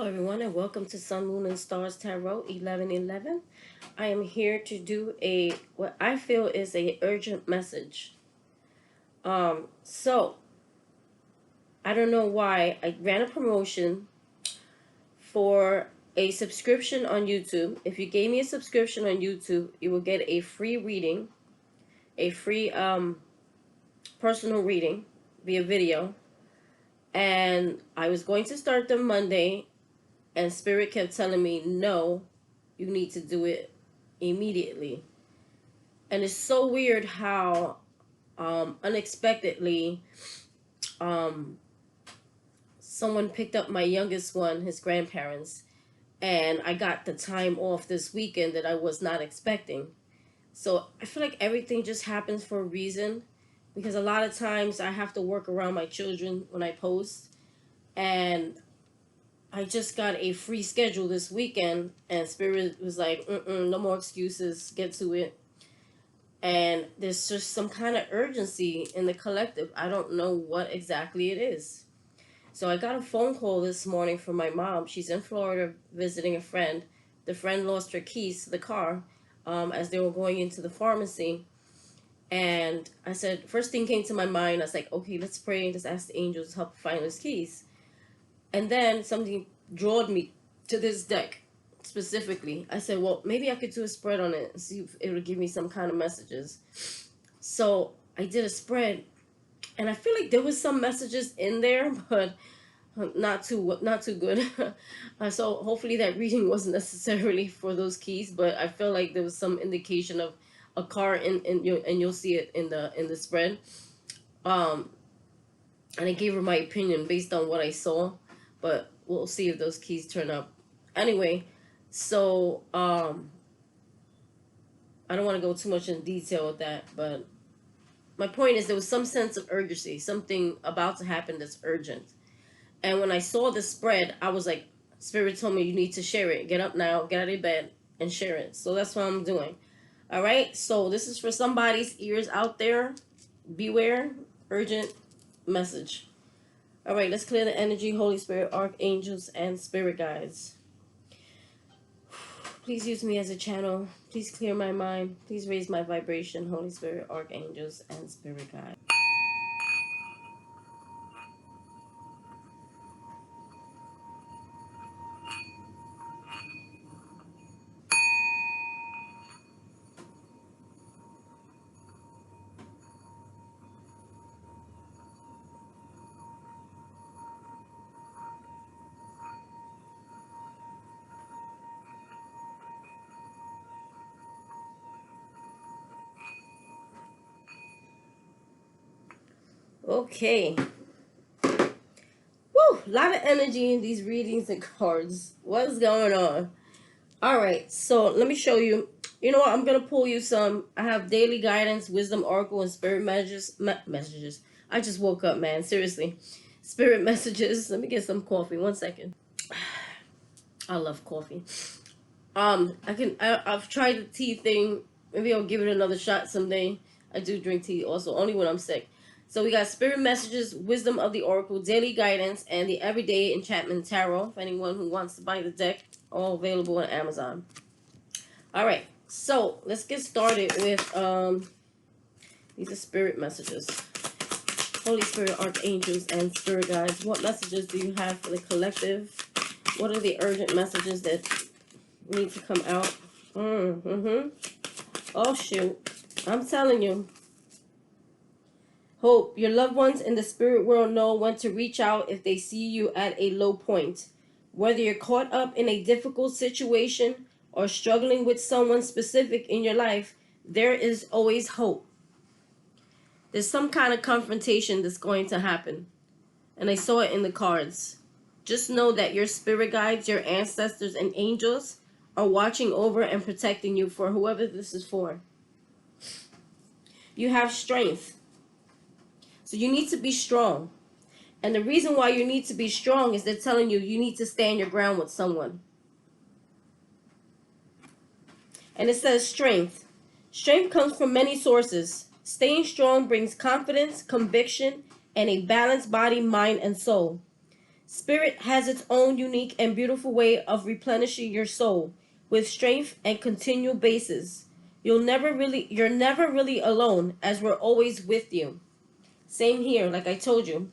Hello everyone and welcome to Sun, Moon, and Stars Tarot 1111. I am here to do what I feel is a urgent message. So I don't know why I ran a promotion for a subscription on YouTube. If you gave me a subscription on YouTube, you will get a free reading, a free personal reading via video. And I was going to start them Monday, and Spirit kept telling me, no, you need to do it immediately. And it's so weird how unexpectedly someone picked up my youngest one, his grandparents, and I got the time off this weekend that I was not expecting. So I feel like everything just happens for a reason, because a lot of times I have to work around my children when I post, and I just got a free schedule this weekend, and Spirit was like, no more excuses, get to it. And there's just some kind of urgency in the collective. I don't know what exactly it is. So I got a phone call this morning from my mom. She's in Florida visiting a friend. The friend lost her keys to the car as they were going into the pharmacy. And I said, first thing came to my mind, I was like, okay, let's pray and just ask the angels to help find his keys. And then something drawed me to this deck specifically. I said, well, maybe I could do a spread on it and see if it would give me some kind of messages. So I did a spread, and I feel like there was some messages in there, but not too good. So hopefully that reading wasn't necessarily for those keys, but I feel like there was some indication of a car and you'll see it in the spread. And I gave her my opinion based on what I saw, but we'll see if those keys turn up. Anyway, so I don't want to go too much in detail with that, but my point is there was some sense of urgency, something about to happen that's urgent. And when I saw the spread, I was like, Spirit told me you need to share it. Get up now, get out of bed, and share it. So that's what I'm doing. All right, so this is for somebody's ears out there. Beware, urgent message. All right, let's clear the energy. Holy Spirit, archangels, and spirit guides. Please use me as a channel. Please clear my mind. Please raise my vibration. Holy Spirit, archangels, and spirit guides. Okay. Woo! A lot of energy in these readings and cards. What's going on? All right, so let me show you. You know what? I'm going to pull you some. I have daily guidance, wisdom, oracle, and spirit messages. I just woke up, man. Seriously. Spirit messages. Let me get some coffee. 1 second. I love coffee. I've tried the tea thing. Maybe I'll give it another shot someday. I do drink tea also, only when I'm sick. So we got spirit messages, wisdom of the oracle, daily guidance, and the everyday enchantment tarot. For anyone who wants to buy the deck, all available on Amazon. All right, so let's get started with these are spirit messages. Holy Spirit, archangels, and spirit guides. What messages do you have for the collective? What are the urgent messages that need to come out? Oh, shoot. I'm telling you. Hope. Your loved ones in the spirit world know when to reach out if they see you at a low point. Whether you're caught up in a difficult situation or struggling with someone specific in your life, there is always hope. There's some kind of confrontation that's going to happen. And I saw it in the cards. Just know that your spirit guides, your ancestors, and angels are watching over and protecting you for whoever this is for. You have strength. So you need to be strong. And the reason why you need to be strong is they're telling you you need to stand your ground with someone. And it says strength. Strength comes from many sources. Staying strong brings confidence, conviction, and a balanced body, mind, and soul. Spirit has its own unique and beautiful way of replenishing your soul with strength and continual basis. You're never really alone, as we're always with you. Same here, like I told you.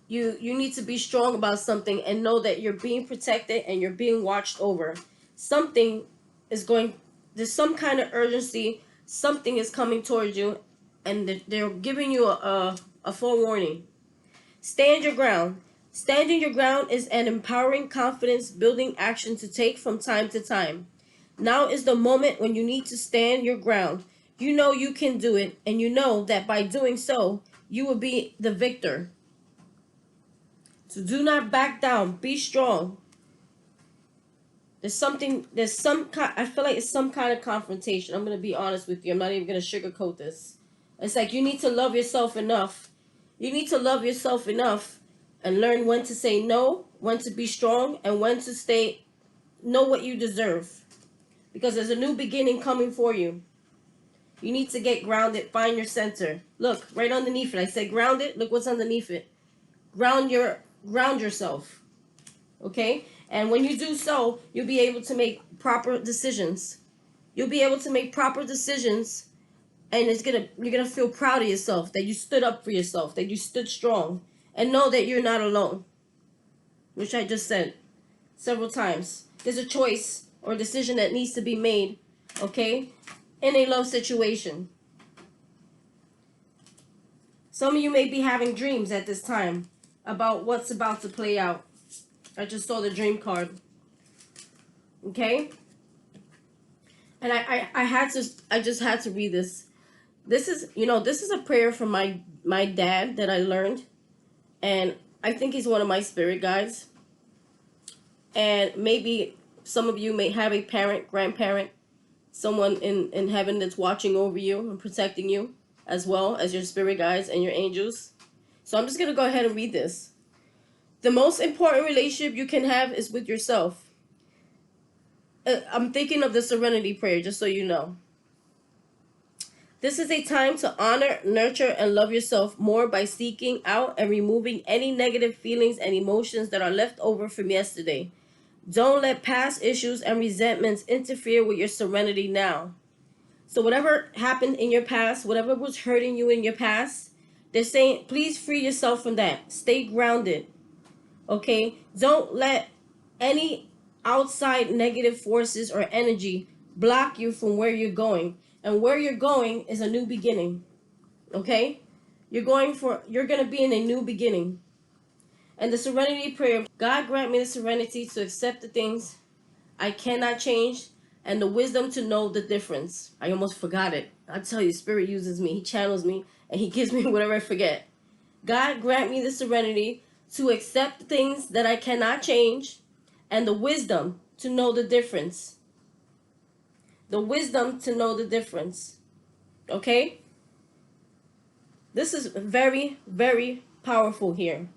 You need to be strong about something and know that you're being protected and you're being watched over. Something is going, there's some kind of urgency, something is coming towards you, and they're giving you a forewarning. Stand your ground. Standing your ground is an empowering, confidence building action to take from time to time. Now is the moment when you need to stand your ground. You know you can do it, and you know that by doing so, you will be the victor. So do not back down. Be strong. There's some kind, I feel like it's some kind of confrontation. I'm going to be honest with you. I'm not even going to sugarcoat this. It's like you need to love yourself enough. You need to love yourself enough and learn when to say no, when to be strong, and when to know what you deserve. Because there's a new beginning coming for you. You need to get grounded. Find your center. Look, right underneath it. I said grounded. Look what's underneath it. Ground yourself. Okay? And when you do so, you'll be able to make proper decisions. You'll be able to make proper decisions, and you're gonna feel proud of yourself that you stood up for yourself, that you stood strong, and know that you're not alone. Which I just said several times. There's a choice or a decision that needs to be made, okay, in a love situation. Some of you may be having dreams at this time about what's about to play out. I just saw the dream card. Okay? And I just had to read this. This is a prayer from my dad that I learned. And I think he's one of my spirit guides. And maybe some of you may have a parent, grandparent, someone in heaven that's watching over you and protecting you, as well as your spirit guides and your angels. So I'm just going to go ahead and read this. The most important relationship you can have is with yourself. I'm thinking of the serenity prayer, just so you know. This is a time to honor, nurture, and love yourself more by seeking out and removing any negative feelings and emotions that are left over from yesterday. Don't let past issues and resentments interfere with your serenity now. So whatever happened in your past, whatever was hurting you in your past, they're saying, please free yourself from that. Stay grounded. Okay? Don't let any outside negative forces or energy block you from where you're going. And where you're going is a new beginning. Okay? You're going to be in a new beginning. And the serenity prayer, God grant me the serenity to accept the things I cannot change and the wisdom to know the difference. I almost forgot it. I tell you, Spirit uses me. He channels me and he gives me whatever I forget. God grant me the serenity to accept things that I cannot change and the wisdom to know the difference. The wisdom to know the difference. Okay? This is very, very powerful here.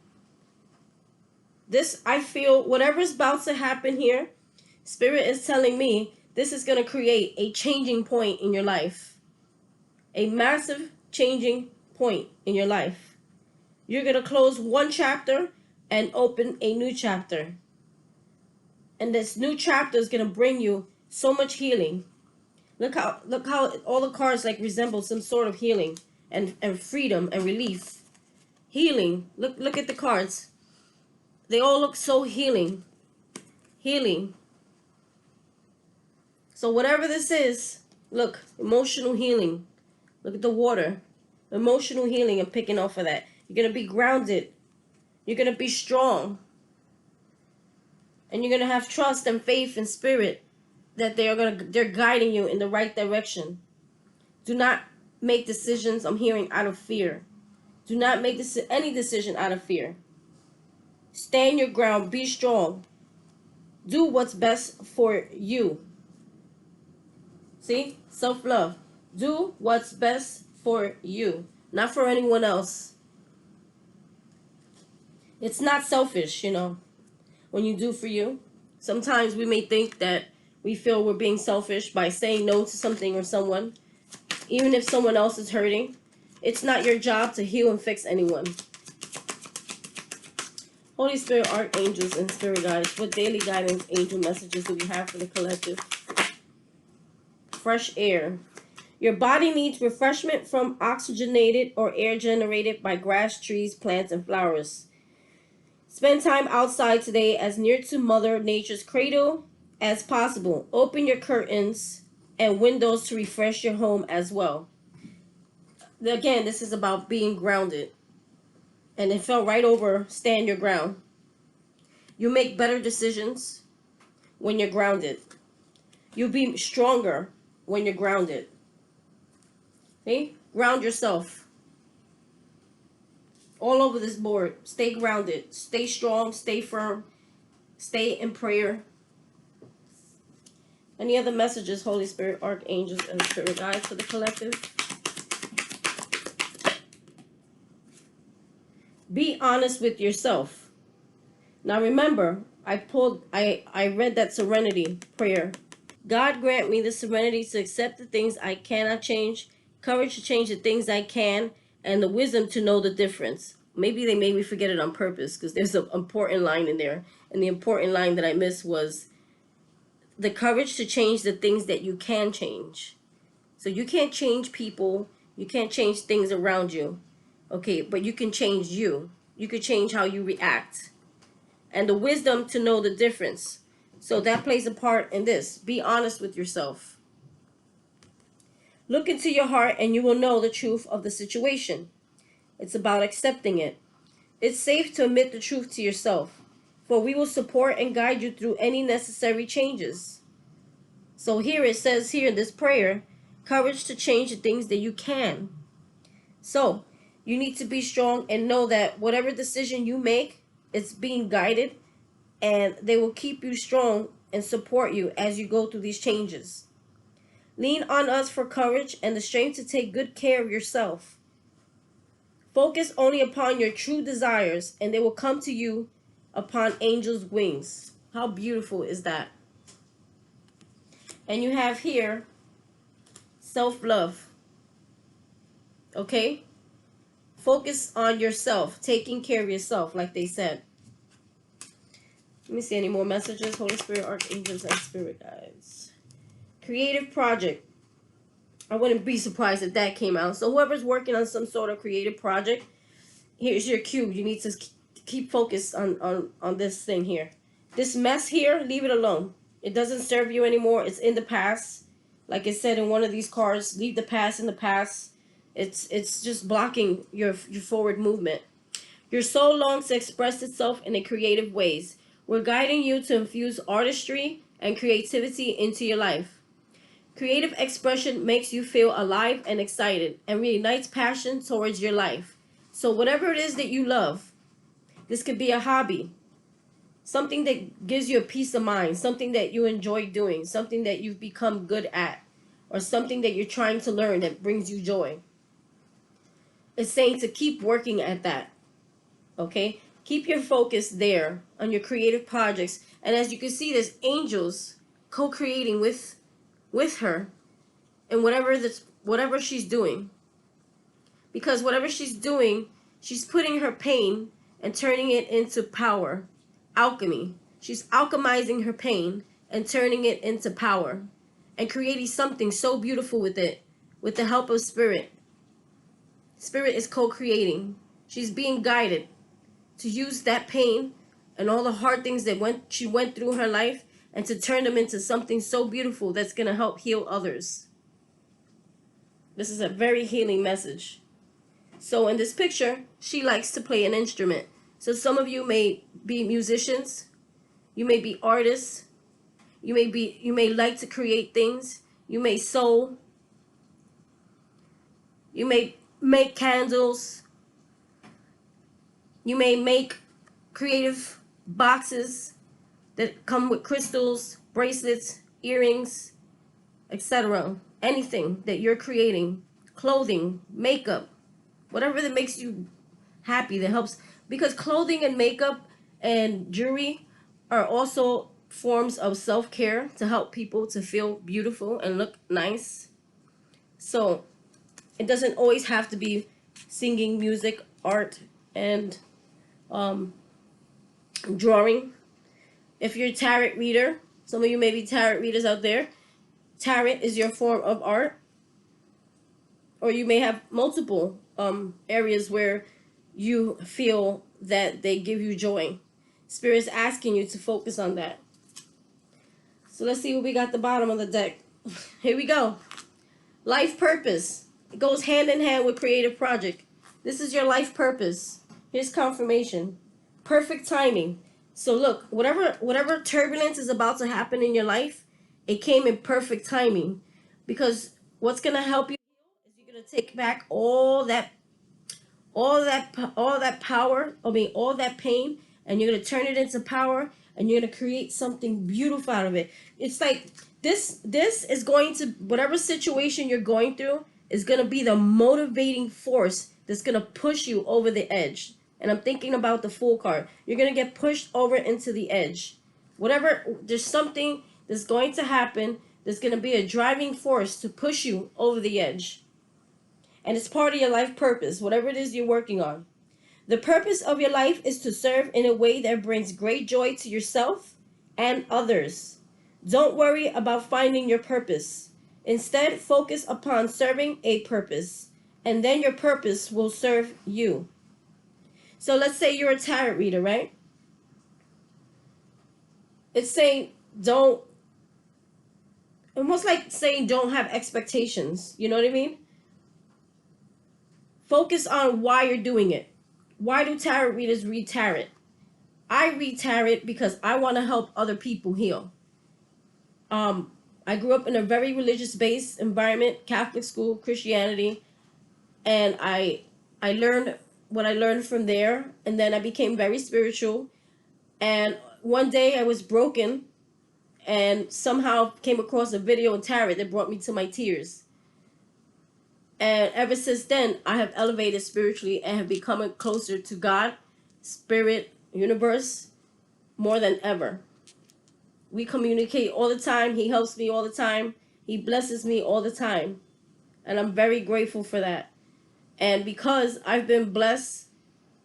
This, I feel, whatever's about to happen here, Spirit is telling me this is going to create a changing point in your life. A massive changing point in your life. You're going to close one chapter and open a new chapter. And this new chapter is going to bring you so much healing. Look how all the cards like resemble some sort of healing and freedom and relief. Healing. Look at the cards. They all look so healing. Healing. So whatever this is, look, emotional healing. Look at the water. Emotional healing and picking off of that. You're going to be grounded. You're going to be strong. And you're going to have trust and faith and spirit that they're guiding you in the right direction. Do not make decisions, I'm hearing, out of fear. Do not make any decision out of fear. Stand your ground. Be strong. Do what's best for you. See? Self-love. Do what's best for you. Not for anyone else. It's not selfish, when you do for you. Sometimes we may think that we feel we're being selfish by saying no to something or someone. Even if someone else is hurting. It's not your job to heal and fix anyone. Holy Spirit, archangels, and spirit guides, what daily guidance angel messages do we have for the collective? Fresh air. Your body needs refreshment from oxygenated or air generated by grass, trees, plants, and flowers. Spend time outside today as near to Mother Nature's cradle as possible. Open your curtains and windows to refresh your home as well. Again, this is about being grounded. And it fell right over stand your ground. You make better decisions when you're grounded. You'll be stronger when you're grounded. Okay? Ground yourself. All over this board. Stay grounded. Stay strong. Stay firm. Stay in prayer. Any other messages, Holy Spirit, archangels, and spirit guides for the collective? Be honest with yourself. Now remember, I read that serenity prayer. God grant me the serenity to accept the things I cannot change, courage to change the things I can, and the wisdom to know the difference. Maybe they made me forget it on purpose because there's an important line in there. And the important line that I missed was the courage to change the things that you can change. So you can't change people, you can't change things around you. Okay, but you can change you. You could change how you react. And the wisdom to know the difference. So that plays a part in this. Be honest with yourself. Look into your heart and you will know the truth of the situation. It's about accepting it. It's safe to admit the truth to yourself, for we will support and guide you through any necessary changes. So here it says here in this prayer, courage to change the things that you can. So you need to be strong and know that whatever decision you make, it's being guided, and they will keep you strong and support you as you go through these changes. Lean on us for courage and the strength to take good care of yourself. Focus only upon your true desires, and they will come to you upon angels' wings. How beautiful is that? And you have here self-love. Okay? Focus on yourself, taking care of yourself, like they said. Let me see any more messages. Holy Spirit, archangels, and spirit guides. Creative project. I wouldn't be surprised if that came out. So whoever's working on some sort of creative project, here's your cue. You need to keep focused on this thing here. This mess here, leave it alone. It doesn't serve you anymore. It's in the past. Like it said in one of these cards, leave the past in the past. It's just blocking your forward movement. Your soul longs to express itself in a creative ways. We're guiding you to infuse artistry and creativity into your life. Creative expression makes you feel alive and excited and reignites passion towards your life. So whatever it is that you love, this could be a hobby, something that gives you a peace of mind, something that you enjoy doing, something that you've become good at, or something that you're trying to learn that brings you joy. It's saying to keep working at that, okay? Keep your focus there on your creative projects. And as you can see, there's angels co-creating with her and whatever she's doing. Because whatever she's doing, she's putting her pain and turning it into power. Alchemy. She's alchemizing her pain and turning it into power and creating something so beautiful with it with the help of Spirit. Spirit is co-creating. She's being guided to use that pain and all the hard things that she went through her life and to turn them into something so beautiful that's going to help heal others. This is a very healing message. So in this picture, she likes to play an instrument. So some of you may be musicians, you may be artists, you may like to create things, you may sew, you may make candles, you may make creative boxes that come with crystals, bracelets, earrings, etc. Anything that you're creating, clothing, makeup, whatever that makes you happy, that helps. Because clothing and makeup and jewelry are also forms of self-care to help people to feel beautiful and look nice. So it doesn't always have to be singing, music, art, and drawing. If you're a tarot reader, some of you may be tarot readers out there, tarot is your form of art. Or you may have multiple areas where you feel that they give you joy. Spirit's asking you to focus on that. So let's see what we got at the bottom of the deck. Here we go. Life purpose. It goes hand in hand with creative project. This is your life purpose. Here's confirmation. Perfect timing. So look, whatever turbulence is about to happen in your life, it came in perfect timing. Because what's gonna help you is you're gonna take back all that power, all that pain, and you're gonna turn it into power, and you're gonna create something beautiful out of it. It's like this is going to, whatever situation you're going through is gonna be the motivating force that's gonna push you over the edge. And I'm thinking about the Fool card. You're gonna get pushed over into the edge. There's something that's going to happen that's gonna be a driving force to push you over the edge. And it's part of your life purpose, whatever it is you're working on. The purpose of your life is to serve in a way that brings great joy to yourself and others. Don't worry about finding your purpose. Instead, focus upon serving a purpose, and then your purpose will serve you. So let's say you're a tarot reader, right? It's saying almost like saying don't have expectations. You know what I mean? Focus on why you're doing it. Why do tarot readers read tarot? I read tarot because I want to help other people heal. I grew up in a very religious-based environment, Catholic school, Christianity, and I learned what I learned from there, and then I became very spiritual. And one day I was broken, and somehow came across a video in tarot that brought me to my tears. And ever since then, I have elevated spiritually and have become closer to God, Spirit, universe, more than ever. We communicate all the time. He helps me all the time. He blesses me all the time. And I'm very grateful for that. And because I've been blessed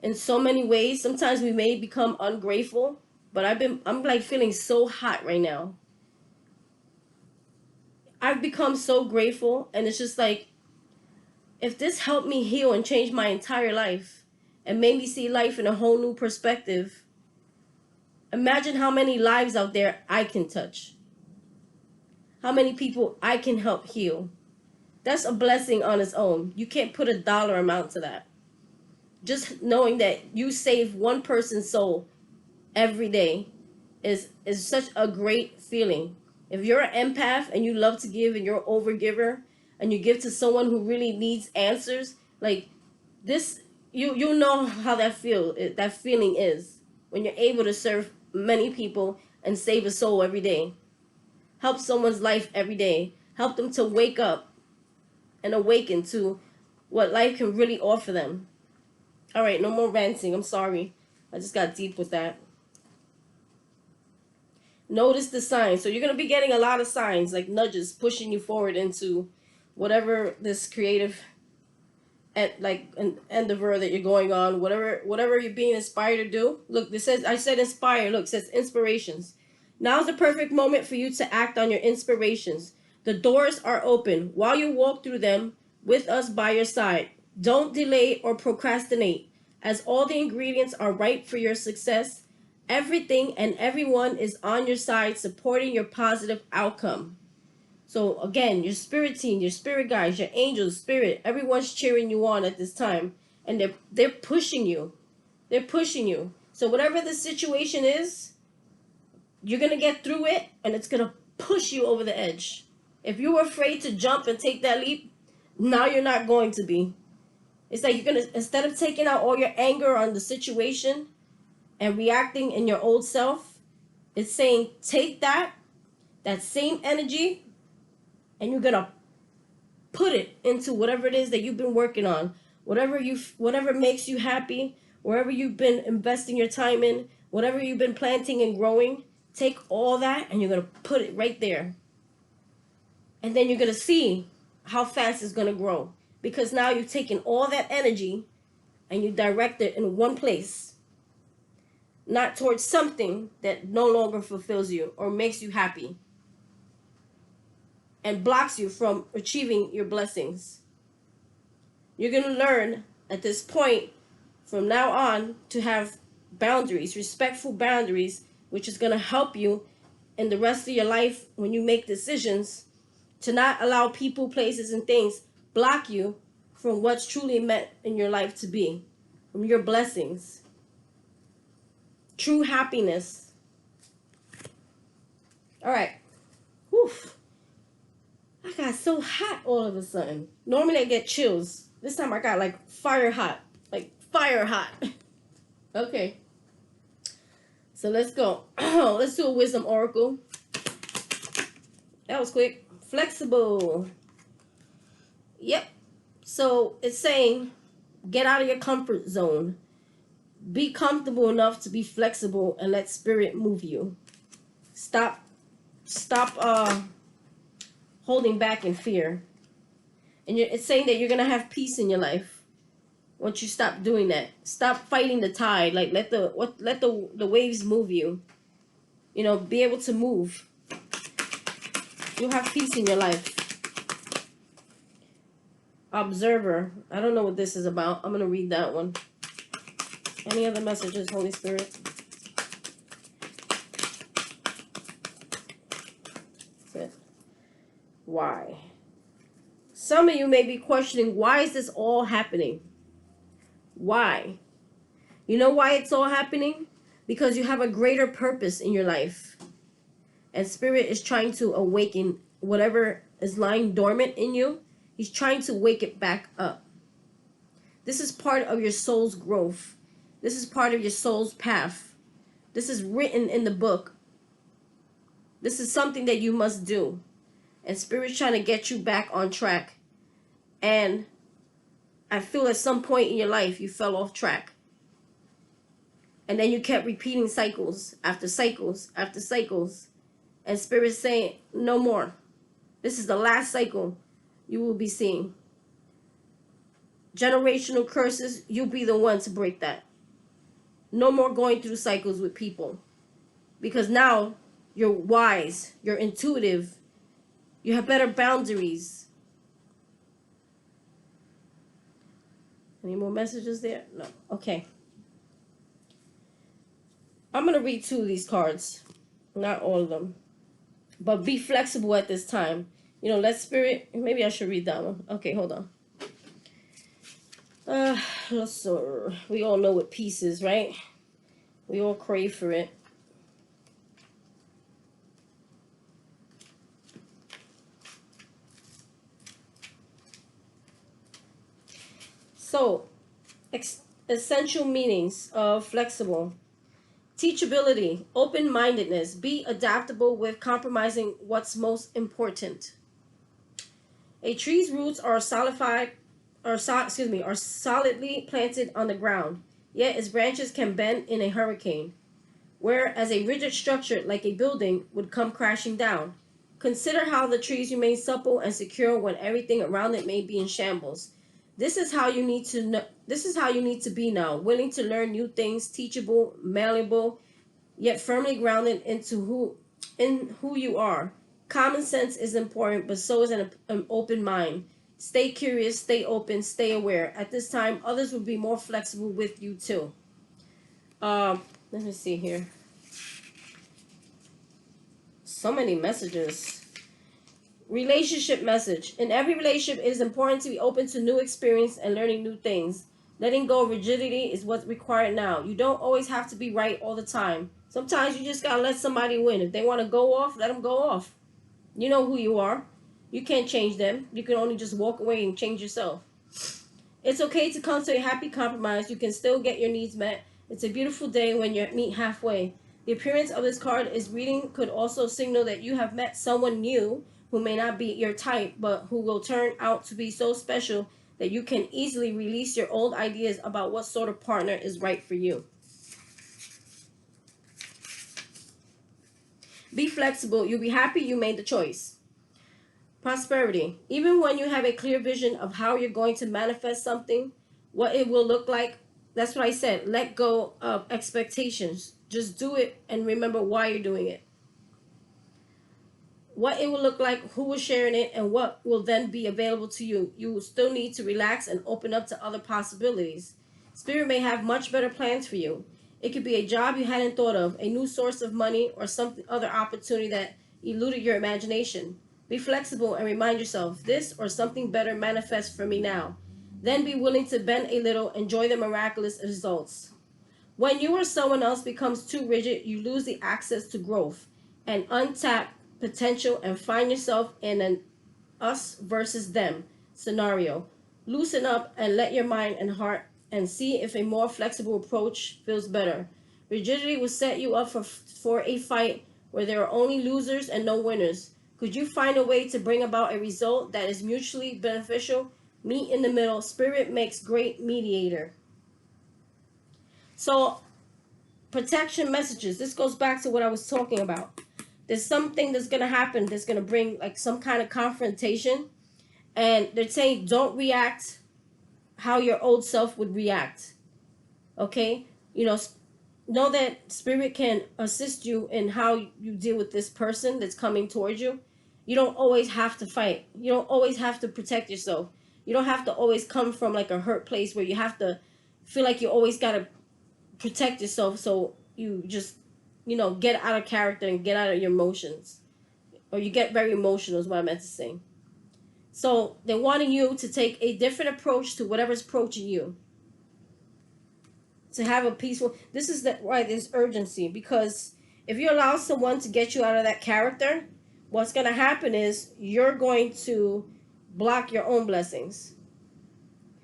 in so many ways, sometimes we may become ungrateful, but I'm like feeling so hot right now. I've become so grateful, and it's just like, if this helped me heal and change my entire life and made me see life in a whole new perspective, imagine how many lives out there I can touch. How many people I can help heal. That's a blessing on its own. You can't put a dollar amount to that. Just knowing that you save one person's soul every day is such a great feeling. If you're an empath and you love to give and you're an overgiver, and you give to someone who really needs answers, like this, you know how that feeling is when you're able to serve many people and save a soul every day. Help someone's life every day. Help them to wake up and awaken to what life can really offer them. All right, no more ranting. I'm sorry. I just got deep with that. Notice the signs. So you're going to be getting a lot of signs, like nudges, pushing you forward into whatever this creative endeavor that you're going on, whatever you're being inspired to do. Look, this says, I said inspire. Look, it says inspirations. Now's the perfect moment for you to act on your inspirations. The doors are open. While you walk through them with us by your side, don't delay or procrastinate, as all the ingredients are ripe for your success. Everything and everyone is on your side, supporting your positive outcome. So again, your spirit team, your spirit guides, your angels, spirit, everyone's cheering you on at this time, and they're pushing you. They're pushing you. So whatever the situation is, you're going to get through it, and it's going to push you over the edge. If you were afraid to jump and take that leap, now you're not going to be. It's like you're going to, instead of taking out all your anger on the situation and reacting in your old self, it's saying take that same energy, and you're going to put it into whatever it is that you've been working on. Whatever makes you happy, wherever you've been investing your time in, whatever you've been planting and growing, take all that and you're going to put it right there. And then you're going to see how fast it's going to grow. Because now you've taken all that energy and you direct it in one place. not towards something that no longer fulfills you or makes you happy and blocks you from achieving your blessings. You're going to learn at this point from now on to have boundaries, respectful boundaries, which is going to help you in the rest of your life when you make decisions to not allow people, places, and things block you from what's truly meant in your life to be, from your blessings, true happiness. All right. Whew. I got so hot all of a sudden. Normally I get chills. This time I got like fire hot. Like fire hot. Okay. So let's go. Let's do a wisdom oracle. That was quick. Flexible. Yep. So it's saying get out of your comfort zone. Be comfortable enough to be flexible and let spirit move you. Stop holding back in fear. And it's saying that you're going to have peace in your life once you stop doing that. Stop fighting the tide. Like let the waves move you. You know, be able to move. You'll have peace in your life. Observer. I don't know what this is about. I'm going to read that one. Any other messages, Holy Spirit? That's it. Why? Some of you may be questioning, why is this all happening? Why? You know why it's all happening? Because you have a greater purpose in your life. And Spirit is trying to awaken whatever is lying dormant in you. He's trying to wake it back up. This is part of your soul's growth. This is part of your soul's path. This is written in the book. This is something that you must do. And Spirit's trying to get you back on track. And I feel at some point in your life you fell off track. And then you kept repeating cycles after cycles after cycles. And Spirit's saying, no more. This is the last cycle you will be seeing. Generational curses, you'll be the one to break that. No more going through cycles with people. Because now you're wise, you're intuitive, you have better boundaries. Any more messages there? No. Okay. I'm going to read 2 of these cards. Not all of them. But be flexible at this time. You know, let Spirit... Maybe I should read that one. Okay, hold on. So we all know what peace is, right? We all crave for it. So, essential meanings of flexible. Teachability, open-mindedness, be adaptable with compromising what's most important. A tree's roots are solidly planted on the ground, yet its branches can bend in a hurricane, whereas a rigid structure like a building would come crashing down. Consider how the trees remain supple and secure when everything around it may be in shambles. This is how you need to be now, willing to learn new things, teachable, malleable, yet firmly grounded into who you are. Common sense is important, but so is an open mind. Stay curious, stay open, stay aware. At this time, others will be more flexible with you too. Let me see here. So many messages. Relationship message. In every relationship, it is important to be open to new experience and learning new things. Letting go of rigidity is what's required now. You don't always have to be right all the time. Sometimes you just gotta let somebody win. If they want to go off, let them go off. You know who you are. You can't change them. You can only just walk away and change yourself. It's okay to come to a happy compromise. You can still get your needs met. It's a beautiful day when you meet halfway. The appearance of this card is reading could also signal that you have met someone new who may not be your type, but who will turn out to be so special that you can easily release your old ideas about what sort of partner is right for you. Be flexible. You'll be happy you made the choice. Prosperity. Even when you have a clear vision of how you're going to manifest something, what it will look like, That's what I said. Let go of expectations. Just do it and remember why you're doing it. What it will look like, who is sharing it, and what will then be available to you. You will still need to relax and open up to other possibilities. Spirit may have much better plans for you. It could be a job you hadn't thought of, a new source of money, or some other opportunity that eluded your imagination. Be flexible and remind yourself, this or something better manifests for me now. Then be willing to bend a little, enjoy the miraculous results. When you or someone else becomes too rigid, you lose the access to growth and untap potential and find yourself in an us versus them scenario. Loosen up and let your mind and heart and see if a more flexible approach feels better. Rigidity will set you up for a fight where there are only losers and no winners. Could you find a way to bring about a result that is mutually beneficial? Meet in the middle. Spirit makes great mediator. So, protection messages. This goes back to what I was talking about. There's something that's going to happen that's going to bring like some kind of confrontation. And they're saying don't react how your old self would react. Okay? Know that Spirit can assist you in how you deal with this person that's coming towards you. You don't always have to fight. You don't always have to protect yourself. You don't have to always come from like a hurt place where you have to feel like you always got to protect yourself, so you just get out of character and get out of your emotions, or you get very emotional is what I meant to say. So they're wanting you to take a different approach to whatever's approaching you, to have a peaceful. This is why there's urgency, because if you allow someone to get you out of that character, what's going to happen is you're going to block your own blessings.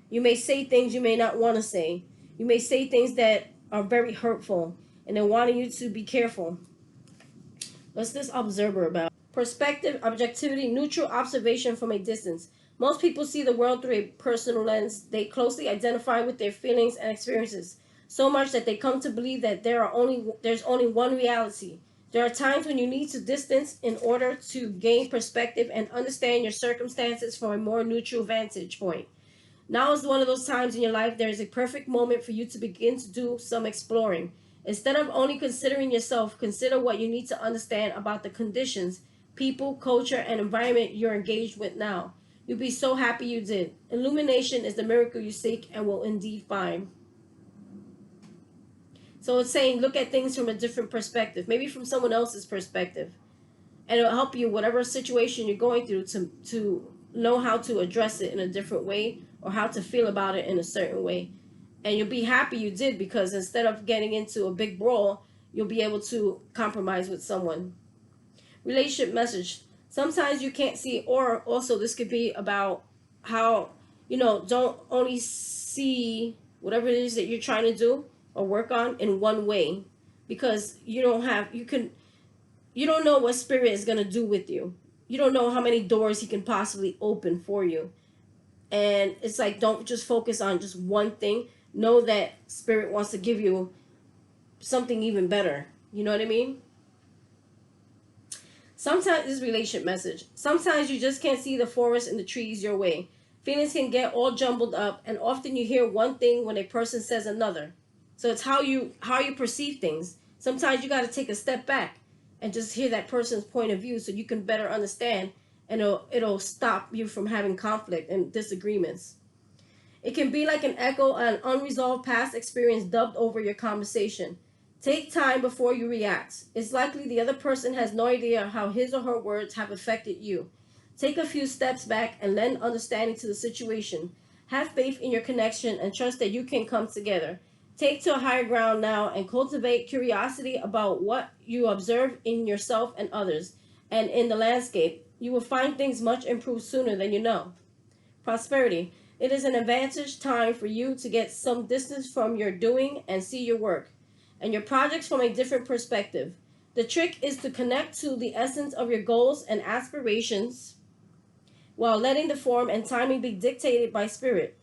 You may say things you may not want to say. You may say things that are very hurtful, and they're wanting you to be careful. What's this observer about? Perspective, objectivity, neutral observation from a distance. Most people see the world through a personal lens. They closely identify with their feelings and experiences, so much that they come to believe that there's only one reality. There are times when you need to distance in order to gain perspective and understand your circumstances from a more neutral vantage point. Now is one of those times in your life there is a perfect moment for you to begin to do some exploring. Instead of only considering yourself, consider what you need to understand about the conditions, people, culture, and environment you're engaged with now. You'll be so happy you did. Illumination is the miracle you seek and will indeed find. So it's saying look at things from a different perspective, maybe from someone else's perspective. And it'll help you, whatever situation you're going through, to know how to address it in a different way, or how to feel about it in a certain way. And you'll be happy you did, because instead of getting into a big brawl, you'll be able to compromise with someone. Relationship message. Sometimes you can't see, or also this could be about how, don't only see whatever it is that you're trying to do or work on in one way, because you don't know what Spirit is going to do with you. You don't know how many doors he can possibly open for you. And it's like, don't just focus on just one thing. Know that Spirit wants to give you something even better. You know what I mean? Sometimes this relationship message. Sometimes you just can't see the forest and the trees your way. Feelings can get all jumbled up, and often you hear one thing when a person says another. So it's how you perceive things. Sometimes you got to take a step back and just hear that person's point of view so you can better understand, and it'll stop you from having conflict and disagreements. It can be like an echo of an unresolved past experience dubbed over your conversation. Take time before you react. It's likely the other person has no idea how his or her words have affected you. Take a few steps back and lend understanding to the situation. Have faith in your connection and trust that you can come together. Take to a higher ground now and cultivate curiosity about what you observe in yourself and others, and in the landscape. You will find things much improved sooner than you know. Prosperity. It is an advantage time for you to get some distance from your doing and see your work and your projects from a different perspective. The trick is to connect to the essence of your goals and aspirations while letting the form and timing be dictated by Spirit.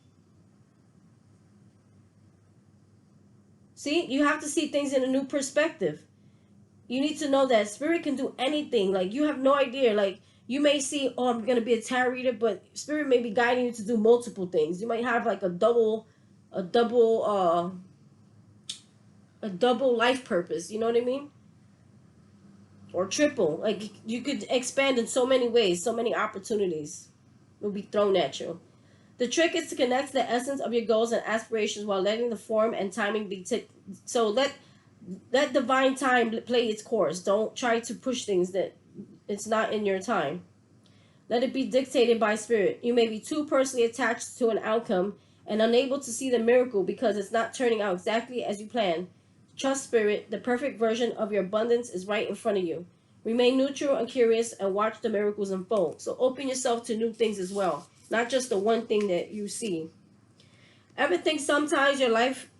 See, you have to see things in a new perspective. You need to know that Spirit can do anything. Like, you have no idea. Like, you may see, I'm going to be a tarot reader, but Spirit may be guiding you to do multiple things. You might have like a double a double life purpose. You know what I mean? Or triple. Like you could expand in so many ways, so many opportunities will be thrown at you. The trick is to connect to the essence of your goals and aspirations while letting the form and timing be so let divine time play its course. Don't try to push things that it's not in your time. Let it be dictated by spirit. You may be too personally attached to an outcome and unable to see the miracle because it's not turning out exactly as you planned. Trust spirit. The perfect version of your abundance is right in front of you. Remain neutral and curious and watch the miracles unfold. So open yourself to new things as well, not just the one thing that you see. Everything sometimes your life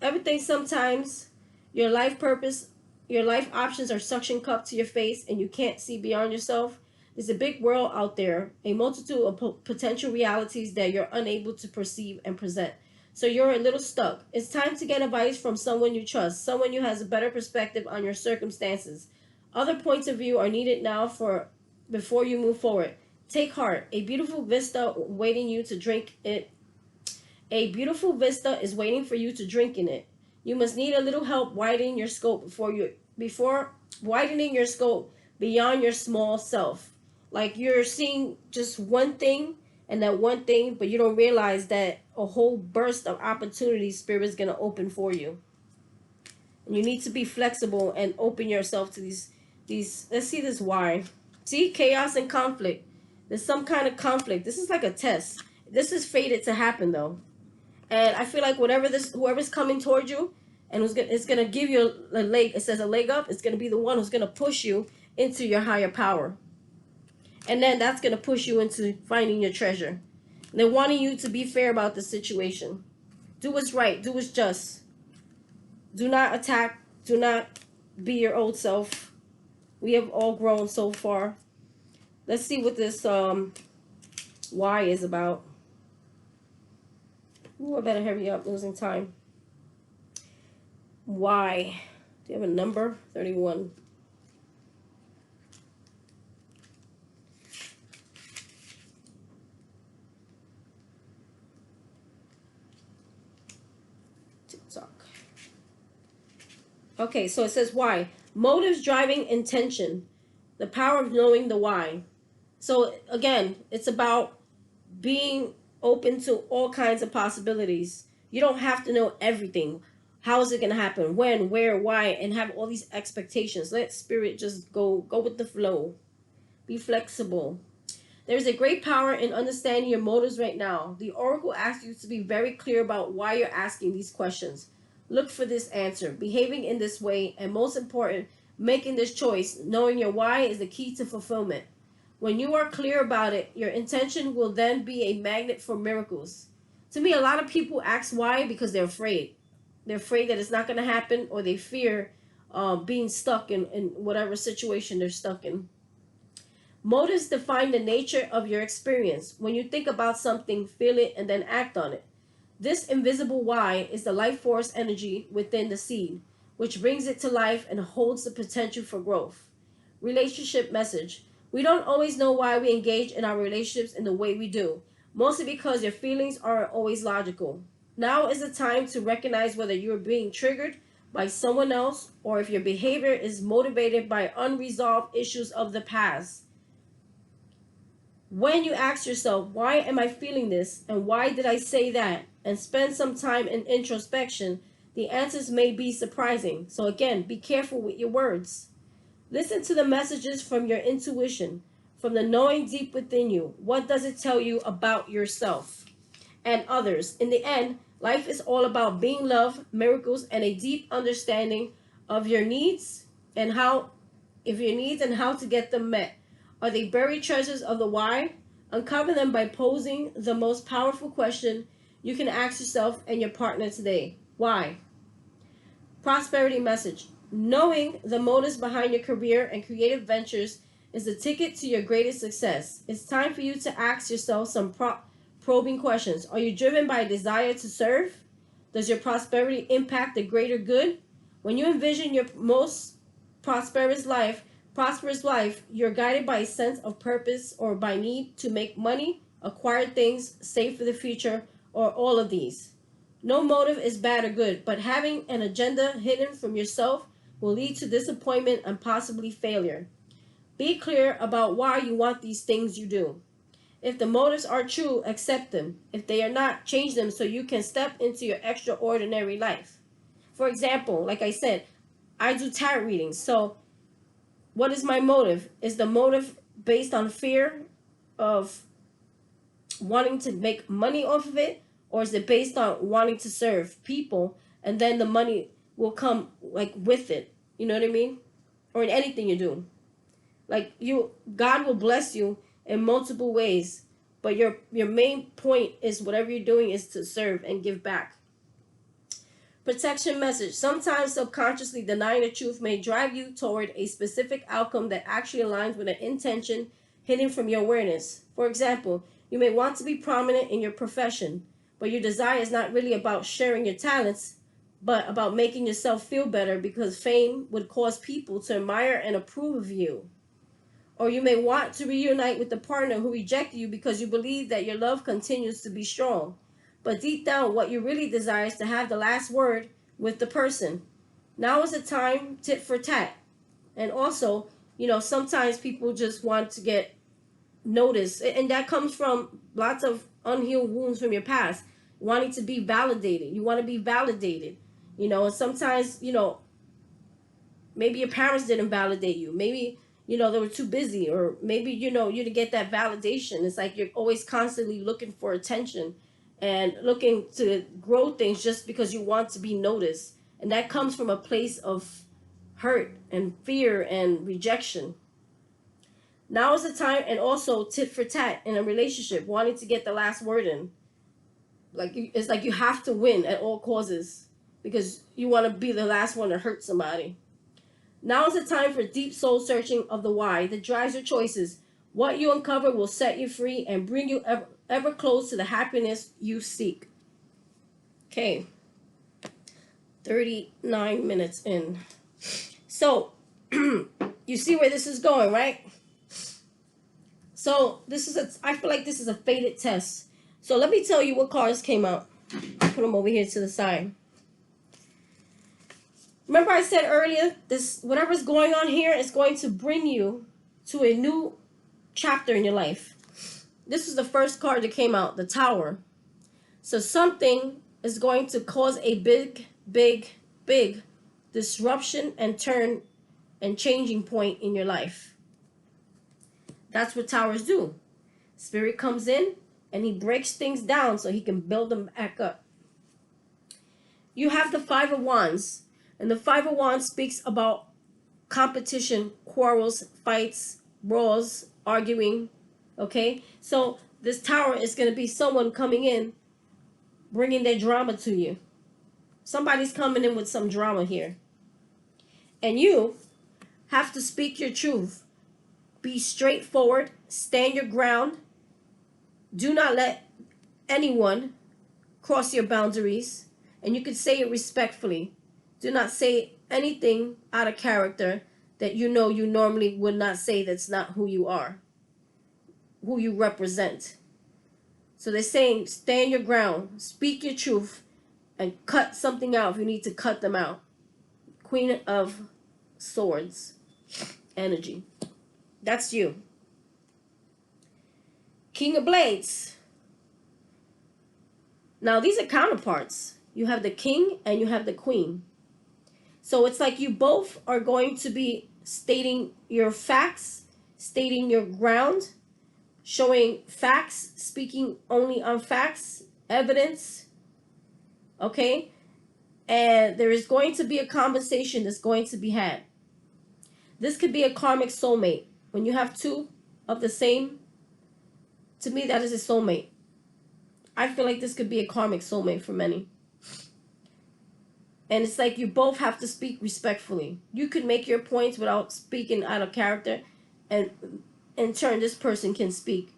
Everything sometimes your life purpose, your life options are suction cupped to your face and you can't see beyond yourself. There's a big world out there, a multitude of potential realities that you're unable to perceive and present. So you're a little stuck. It's time to get advice from someone you trust, someone who has a better perspective on your circumstances. Other points of view are needed now for before you move forward. Take heart. A beautiful vista is waiting for you to drink in it. You must need a little help widening your scope before widening your scope beyond your small self. Like you're seeing just one thing and that one thing, but you don't realize that a whole burst of opportunities spirit is gonna open for you. And you need to be flexible and open yourself to these let's see this why. See, chaos and conflict. There's some kind of conflict. This is like a test. This is fated to happen though. And I feel like whoever's coming towards you and it's gonna give you a leg. It says a leg up. It's gonna be the one who's gonna push you into your higher power, and then that's gonna push you into finding your treasure. And they're wanting you to be fair about the situation. Do what's right. Do what's just. Do not attack. Do not be your old self. We have all grown so far. Let's see what this why is about. Ooh, I better hurry up, losing time. Why? Do you have a number? 31. TikTok. Okay, so it says why. Motives driving intention. The power of knowing the why. So again, it's about being open to all kinds of possibilities. You don't have to know everything. How is it going to happen? When, where, why, and have all these expectations. Let spirit just go with the flow. Be flexible. There's a great power in understanding your motives right now. The oracle asks you to be very clear about why you're asking these questions. Look for this answer, behaving in this way, and most important, making this choice. Knowing your why is the key to fulfillment. When you are clear about it, your intention will then be a magnet for miracles. To me, a lot of people ask why because they're afraid. They're afraid that it's not going to happen, or they fear being stuck in whatever situation they're stuck in. Motives define the nature of your experience. When you think about something, feel it, and then act on it. This invisible why is the life force energy within the seed, which brings it to life and holds the potential for growth. Relationship message. We don't always know why we engage in our relationships in the way we do, mostly because your feelings aren't always logical. Now is the time to recognize whether you're being triggered by someone else or if your behavior is motivated by unresolved issues of the past. When you ask yourself, why am I feeling this and why did I say that, and spend some time in introspection, the answers may be surprising. So again, be careful with your words. Listen to the messages from your intuition, from the knowing deep within you. What does it tell you about yourself and others? In the end, life is all about being love, miracles, and a deep understanding of your needs and how to get them met. Are they buried treasures of the why? Uncover them by posing the most powerful question you can ask yourself and your partner today. Why? Prosperity message. Knowing the motives behind your career and creative ventures is the ticket to your greatest success. It's time for you to ask yourself some probing questions. Are you driven by a desire to serve? Does your prosperity impact the greater good? When you envision your most prosperous life, you're guided by a sense of purpose or by need to make money, acquire things, save for the future, or all of these. No motive is bad or good, but having an agenda hidden from yourself will lead to disappointment and possibly failure. Be clear about why you want these things you do. If the motives are true, accept them. If they are not, change them so you can step into your extraordinary life. For example, like I said, I do tarot readings. So, what is my motive? Is the motive based on fear of wanting to make money off of it? Or is it based on wanting to serve people and then the money will come like with it? You know what I mean? Or in anything you do. Like God will bless you in multiple ways, but your main point is whatever you're doing is to serve and give back. Protection message. Sometimes subconsciously denying the truth may drive you toward a specific outcome that actually aligns with an intention hidden from your awareness. For example, you may want to be prominent in your profession, but your desire is not really about sharing your talents, but about making yourself feel better because fame would cause people to admire and approve of you. Or you may want to reunite with the partner who rejected you because you believe that your love continues to be strong. But deep down, what you really desire is to have the last word with the person. Now is the time, tit for tat. And also, sometimes people just want to get noticed. And that comes from lots of unhealed wounds from your past. Wanting to be validated. You want to be validated. And sometimes, maybe your parents didn't validate you. Maybe they were too busy, or maybe you didn't get that validation. It's like you're always constantly looking for attention and looking to grow things just because you want to be noticed, and that comes from a place of hurt and fear and rejection. Now is the time. And also tit for tat in a relationship, wanting to get the last word in. It's like you have to win at all causes because you want to be the last one to hurt somebody. Now is the time for deep soul searching of the why that drives your choices. What you uncover will set you free and bring you ever close to the happiness you seek. Okay, 39 minutes in. So, you see where this is going, right? So, I feel like this is a fated test. So, let me tell you what cards came out. Put them over here to the side. Remember I said earlier, whatever's going on here is going to bring you to a new chapter in your life. This is the first card that came out, the Tower. So something is going to cause a big, big, big disruption and turn and changing point in your life. That's what towers do. Spirit comes in and he breaks things down so he can build them back up. You have the Five of Wands. And the Five of Wands speaks about competition, quarrels, fights, brawls, arguing. Okay? So this Tower is going to be someone coming in, bringing their drama to you. Somebody's coming in with some drama here. And you have to speak your truth. Be straightforward. Stand your ground. Do not let anyone cross your boundaries. And you can say it respectfully. Do not say anything out of character that you normally would not say. That's not who you are, who you represent. So they're saying stand your ground, speak your truth, and cut something out if you need to cut them out. Queen of Swords energy. That's you. King of Blades. Now these are counterparts. You have the king and you have the queen. So it's like you both are going to be stating your facts, stating your ground, showing facts, speaking only on facts, evidence. Okay? And there is going to be a conversation that's going to be had. This could be a karmic soulmate. When you have two of the same, to me that is a soulmate. I feel like this could be a karmic soulmate for many. And it's like you both have to speak respectfully. You could make your points without speaking out of character, and in turn this person can speak.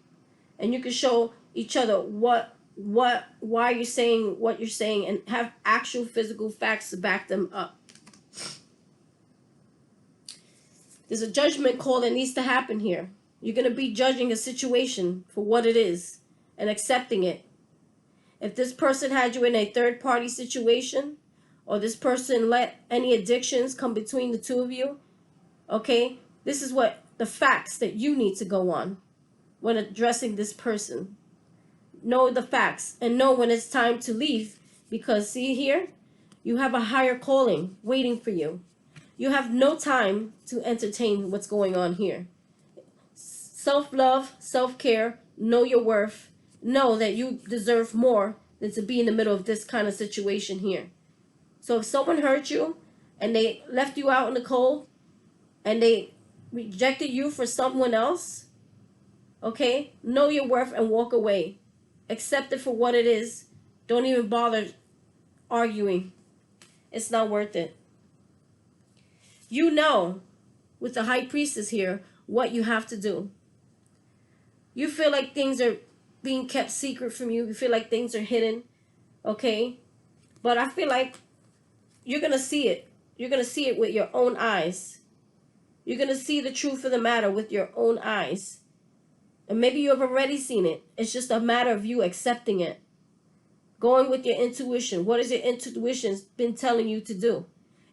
And you can show each other why you're saying what you're saying, and have actual physical facts to back them up. There's a judgment call that needs to happen here. You're going to be judging a situation for what it is and accepting it. If this person had you in a third party situation, or this person let any addictions come between the two of you, okay, this is what the facts that you need to go on when addressing this person. Know the facts and know when it's time to leave, because see here, you have a higher calling waiting for you. You have no time to entertain what's going on here. Self-love, self-care, know your worth, know that you deserve more than to be in the middle of this kind of situation here. So if someone hurt you and they left you out in the cold and they rejected you for someone else, okay, know your worth and walk away. Accept it for what it is. Don't even bother arguing. It's not worth it. You know, with the high priestess here, what you have to do. You feel like things are being kept secret from you. You feel like things are hidden, okay? But I feel like you're going to see it. You're going to see it with your own eyes. You're going to see the truth of the matter with your own eyes. And maybe you have already seen it. It's just a matter of you accepting it. Going with your intuition. What has your intuition been telling you to do?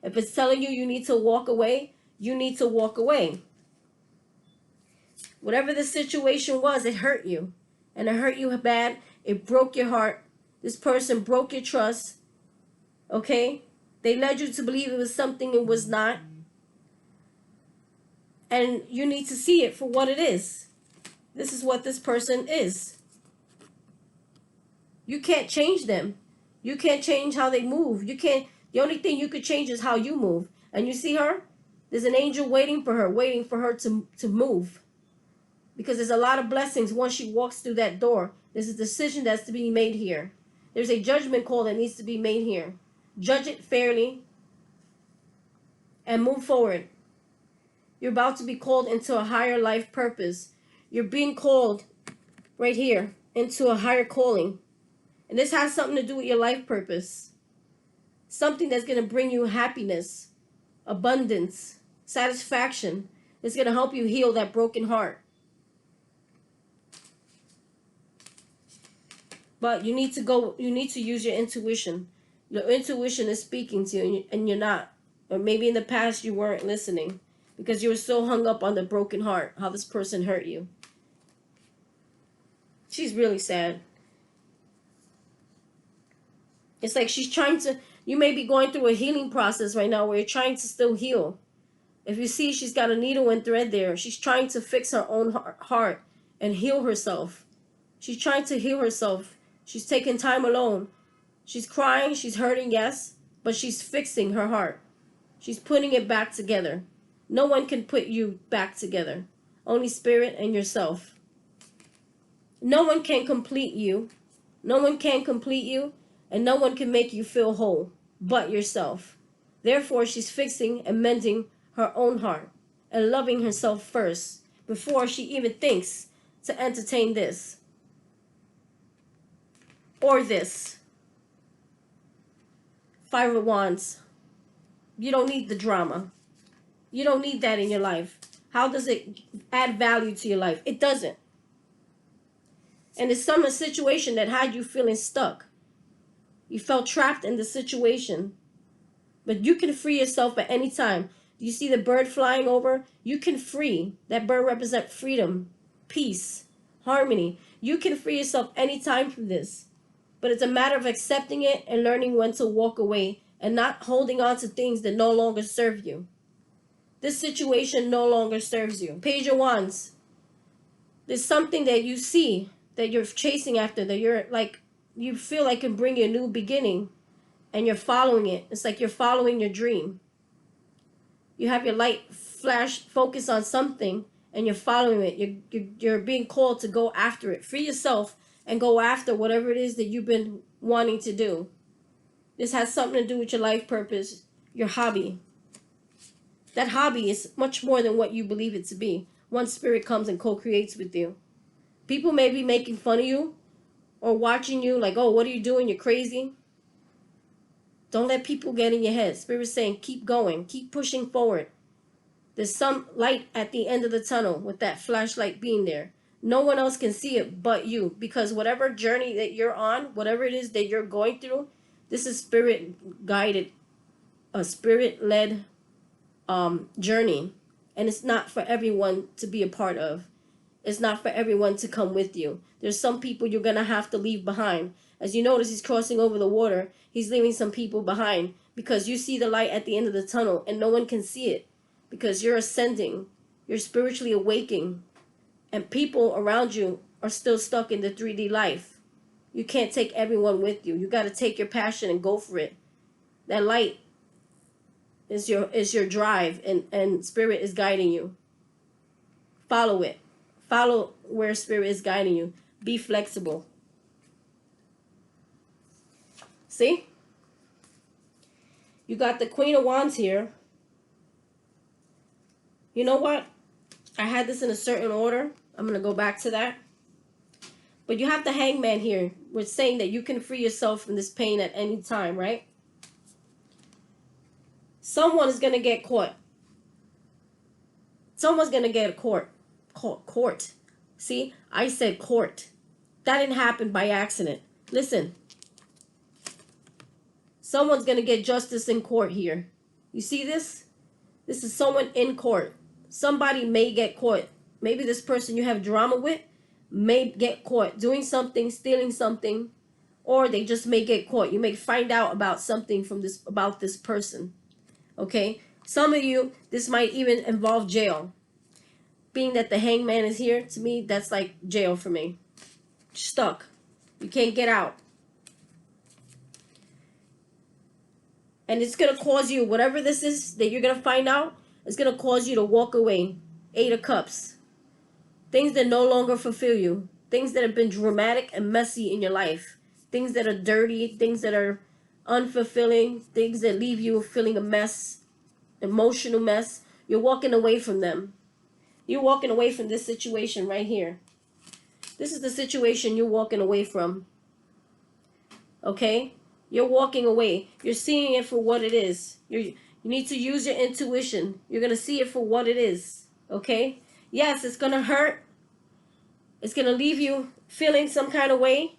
If it's telling you you need to walk away, you need to walk away. Whatever the situation was, it hurt you. And it hurt you bad. It broke your heart. This person broke your trust. Okay? They led you to believe it was something it was not. And you need to see it for what it is. This is what this person is. You can't change them. You can't change how they move. You can't. The only thing you could change is how you move. And you see her? There's an angel waiting for her to move. Because there's a lot of blessings once she walks through that door. There's a decision that's to be made here. There's a judgment call that needs to be made here. Judge it fairly and move forward. You're about to be called into a higher life purpose. You're being called right here into a higher calling. And this has something to do with your life purpose. Something that's going to bring you happiness, abundance, satisfaction. It's going to help you heal that broken heart. But you need to use your intuition. Your intuition is speaking to you and you're not. Or maybe in the past you weren't listening because you were so hung up on the broken heart, how this person hurt you. She's really sad. It's like she's trying to, you may be going through a healing process right now where you're trying to still heal. If you see she's got a needle and thread there, she's trying to fix her own heart and heal herself. She's trying to heal herself. She's taking time alone. She's crying, she's hurting, yes, but she's fixing her heart. She's putting it back together. No one can put you back together. Only Spirit and yourself. No one can complete you. No one can complete you, and no one can make you feel whole but yourself. Therefore, she's fixing and mending her own heart and loving herself first before she even thinks to entertain this or this. Five of Wands. You don't need the drama. You don't need that in your life. How does it add value to your life? It doesn't. And it's some situation that had you feeling stuck. You felt trapped in the situation. But you can free yourself at any time. Do you see the bird flying over? You can free. That bird represents freedom, peace, harmony. You can free yourself anytime from this. But it's a matter of accepting it and learning when to walk away and not holding on to things that no longer serve you. This situation no longer serves you. Page of Wands. There's something that you see that you're chasing after, that you're like, you feel like can bring you a new beginning, and you're following it. It's like you're following your dream. You have your light flash focus on something, and you're following it. You're being called to go after it. Free yourself and go after whatever it is that you've been wanting to do. This has something to do with your life purpose, your hobby. That hobby is much more than what you believe it to be. One Spirit comes and co-creates with you. People may be making fun of you or watching you like, oh, what are you doing? You're crazy. Don't let people get in your head. Spirit's saying, keep going. Keep pushing forward. There's some light at the end of the tunnel with that flashlight being there. No one else can see it but you, because whatever journey that you're on, whatever it is that you're going through, this is spirit guided, a spirit led journey, and it's not for everyone to be a part of. It's not for everyone to come with you. There's some people you're gonna have to leave behind. As you notice, he's crossing over the water. He's leaving some people behind because you see the light at the end of the tunnel, and no one can see it because you're ascending. You're spiritually awakening, and people around you are still stuck in the 3D life. You can't take everyone with you. You got to take your passion and go for it. That light is your drive, and spirit is guiding you. Follow it. Follow where spirit is guiding you. Be flexible. See? You got the Queen of Wands here. You know what? I had this in a certain order. I'm going to go back to that. But you have the Hangman here. We're saying that you can free yourself from this pain at any time, right? Someone is going to get caught. Someone's going to get a court. See, I said court. That didn't happen by accident. Listen. Someone's going to get justice in court here. You see this? This is someone in court. Somebody may get caught. Maybe this person you have drama with may get caught doing something, stealing something, or they just may get caught. You may find out about something about this person. Okay? Some of you, this might even involve jail. Being that the Hangman is here, to me, that's like jail for me. Stuck. You can't get out. And it's going to cause you, whatever this is that you're going to find out, it's going to cause you to walk away. 8 of Cups. Things that no longer fulfill you. Things that have been dramatic and messy in your life. Things that are dirty. Things that are unfulfilling. Things that leave you feeling a mess. Emotional mess. You're walking away from them. You're walking away from this situation right here. This is the situation you're walking away from. Okay? You're walking away. You're seeing it for what it is. You need to use your intuition. You're going to see it for what it is. Okay? Yes, it's going to hurt. It's going to leave you feeling some kind of way.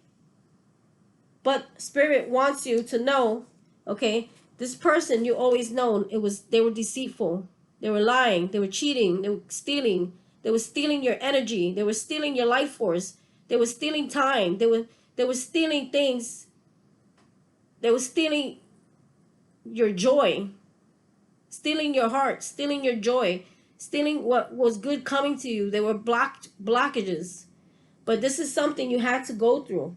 But Spirit wants you to know, okay, this person you always known, they were deceitful. They were lying. They were cheating. They were stealing. They were stealing your energy. They were stealing your life force. They were stealing time. They were stealing things. They were stealing your joy, stealing your heart, stealing your joy, stealing what was good coming to you. They were blockages. But this is something you had to go through.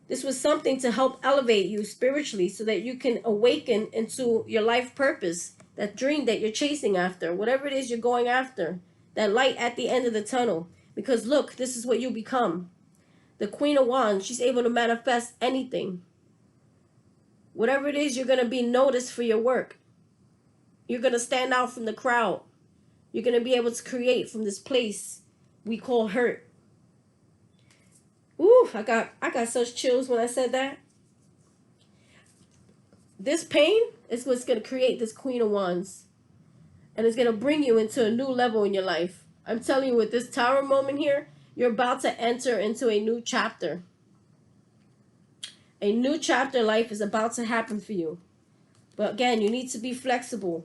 This was something to help elevate you spiritually so that you can awaken into your life purpose, that dream that you're chasing after, whatever it is you're going after, that light at the end of the tunnel. Because look, this is what you become. The Queen of Wands, she's able to manifest anything. Whatever it is, you're going to be noticed for your work. You're going to stand out from the crowd. You're going to be able to create from this place we call hurt. Ooh, I got such chills when I said that. This pain is what's going to create this Queen of Wands. And it's going to bring you into a new level in your life. I'm telling you, with this Tower moment here, you're about to enter into a new chapter. A new chapter in life is about to happen for you. But again, you need to be flexible.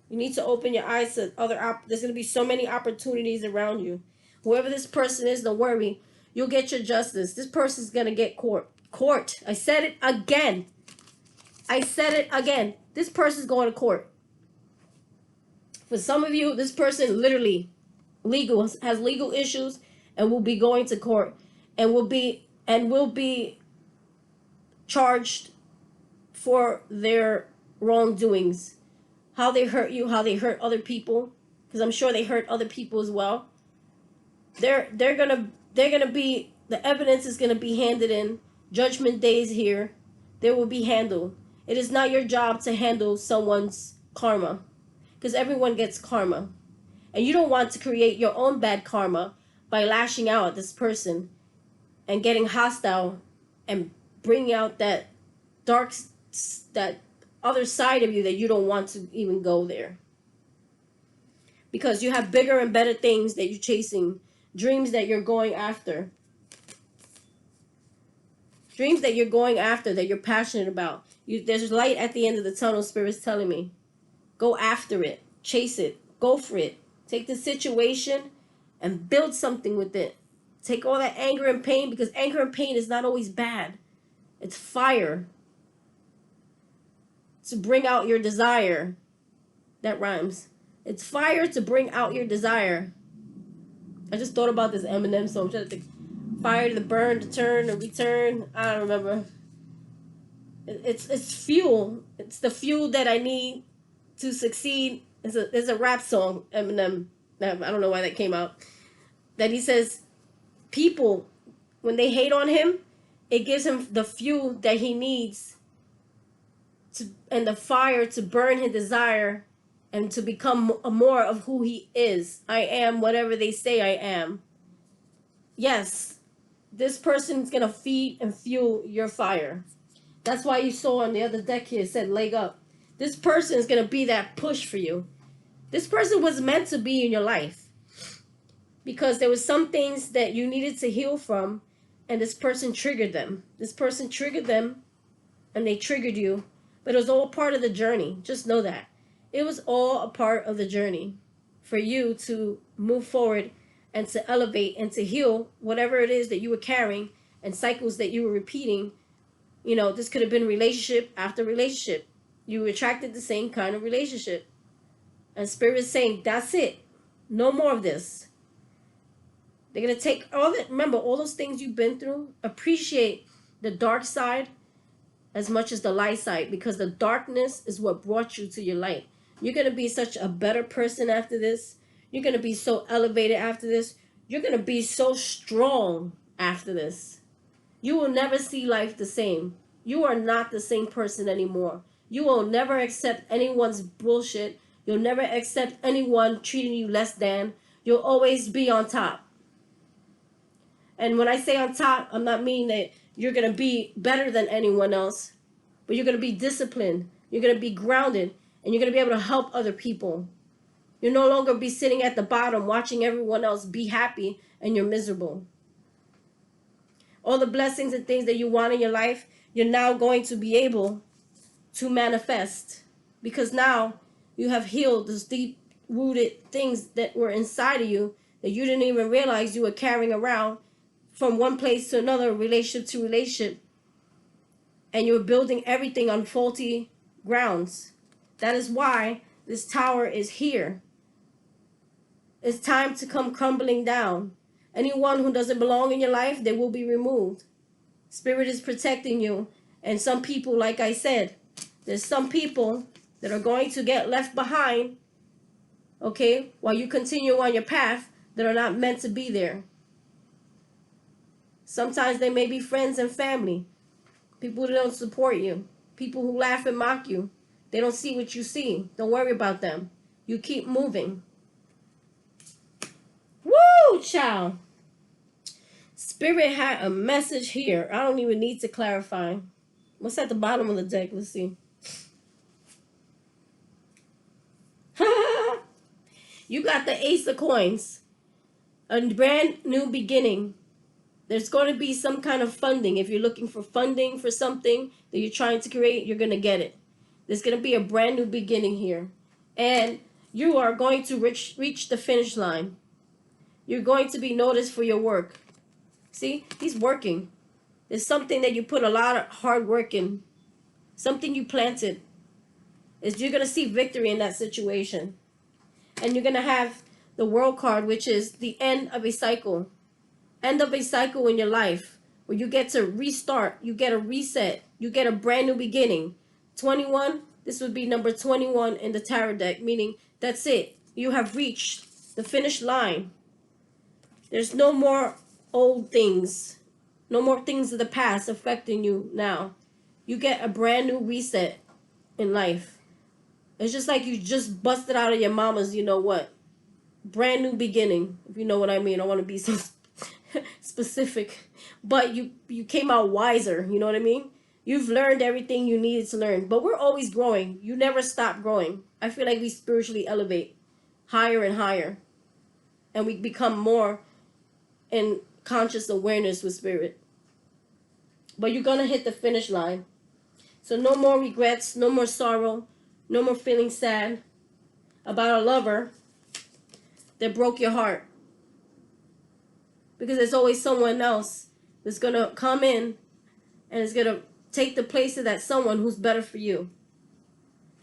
You need to open your eyes to there's going to be so many opportunities around you. Whoever this person is, don't worry. You'll get your justice. This person's going to get court. I said it again. This person's going to court. For some of you, this person literally has legal issues and will be going to court and will be charged for their wrongdoings, how they hurt you, how they hurt other people, because I'm sure they hurt other people as well. They're gonna be, the evidence is gonna be handed in. Judgment Day is here. They will be handled. It is not your job to handle someone's karma, because everyone gets karma, and you don't want to create your own bad karma by lashing out at this person and getting hostile and bringing out that that other side of you that you don't want to even go there, because you have bigger and better things that you're chasing dreams that you're going after. Dreams that you're going after, that you're passionate about. There's light at the end of the tunnel, Spirit's telling me. Go after it. Chase it. Go for it. Take the situation and build something with it. Take all that anger and pain, because anger and pain is not always bad. It's fire to bring out your desire. That rhymes. It's fire to bring out your desire. I just thought about this Eminem song. I'm trying to think. Fire to burn, to turn, to return. I don't remember. It's fuel. It's the fuel that I need to succeed. It's a rap song, Eminem. I don't know why that came out. That he says, people, when they hate on him, it gives him the fuel that he needs and the fire to burn his desire and to become more of who he is. I am whatever they say I am. Yes, this person's going to feed and fuel your fire. That's why you saw on the other deck here, it said leg up. This person is going to be that push for you. This person was meant to be in your life because there was some things that you needed to heal from, and this person triggered them. This person triggered them, and they triggered you, but it was all part of the journey. Just know that. It was all a part of the journey for you to move forward and to elevate and to heal whatever it is that you were carrying and cycles that you were repeating. You know, this could have been relationship after relationship. You attracted the same kind of relationship. And Spirit is saying, that's it. No more of this. They're going to take all that. Remember, all those things you've been through. Appreciate the dark side as much as the light side, because the darkness is what brought you to your light. You're going to be such a better person after this. You're going to be so elevated after this. You're going to be so strong after this. You will never see life the same. You are not the same person anymore. You will never accept anyone's bullshit. You'll never accept anyone treating you less than. You'll always be on top. And when I say on top, I'm not meaning that you're going to be better than anyone else, but you're going to be disciplined. You're going to be grounded, and you're going to be able to help other people. You'll no longer be sitting at the bottom watching everyone else be happy and you're miserable. All the blessings and things that you want in your life, you're now going to be able to manifest, because now you have healed those deep-rooted things that were inside of you that you didn't even realize you were carrying around from one place to another, relationship to relationship, and you're building everything on faulty grounds. That is why this tower is here. It's time to come crumbling down. Anyone who doesn't belong in your life, they will be removed. Spirit is protecting you. And some people, like I said, there's some people that are going to get left behind, okay, while you continue on your path, that are not meant to be there. Sometimes they may be friends and family, people who don't support you, people who laugh and mock you. They don't see what you see. Don't worry about them. You keep moving. Woo, child. Spirit had a message here. I don't even need to clarify. What's at the bottom of the deck? Let's see. You got the Ace of Coins. A brand new beginning. There's going to be some kind of funding. If you're looking for funding for something that you're trying to create, you're going to get it. There's going to be a brand new beginning here. And you are going to reach the finish line. You're going to be noticed for your work. See, he's working. There's something that you put a lot of hard work in. Something you planted. You're going to see victory in that situation. And you're going to have the World card, which is the end of a cycle. End of a cycle in your life where you get to restart. You get a reset. You get a brand new beginning. 21, this would be number 21 in the tarot deck, meaning that's it. You have reached the finish line. There's no more old things. No more things of the past affecting you now. You get a brand new reset in life. It's just like you just busted out of your mama's, you know what. Brand new beginning, if you know what I mean. I want to be so specific. But you came out wiser, you know what I mean? You've learned everything you needed to learn. But we're always growing. You never stop growing. I feel like we spiritually elevate higher and higher. And we become more in conscious awareness with spirit. But you're going to hit the finish line. So no more regrets, no more sorrow, no more feeling sad about a lover that broke your heart. Because there's always someone else that's going to come in and is going to take the place of that someone who's better for you.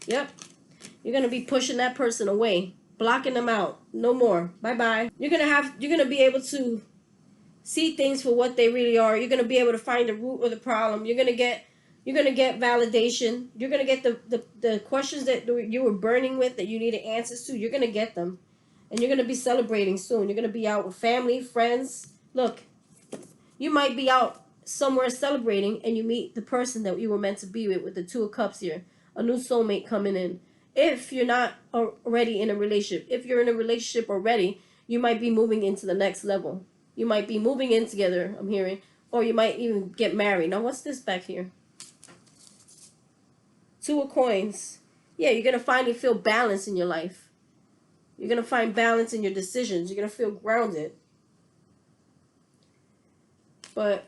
Yep. You're going to be pushing that person away, blocking them out. No more. Bye-bye. You're going to be able to see things for what they really are. You're going to be able to find the root of the problem. You're going to get validation. You're going to get the questions that you were burning with that you needed answers to. You're going to get them. And you're going to be celebrating soon. You're going to be out with family, friends. Look, you might be out somewhere celebrating and you meet the person that you were meant to be with the Two of Cups here. A new soulmate coming in. If you're not already in a relationship, if you're in a relationship already, you might be moving into the next level. You might be moving in together, I'm hearing. Or you might even get married. Now, what's this back here? Two of Coins. Yeah, you're going to finally feel balance in your life. You're going to find balance in your decisions. You're going to feel grounded. But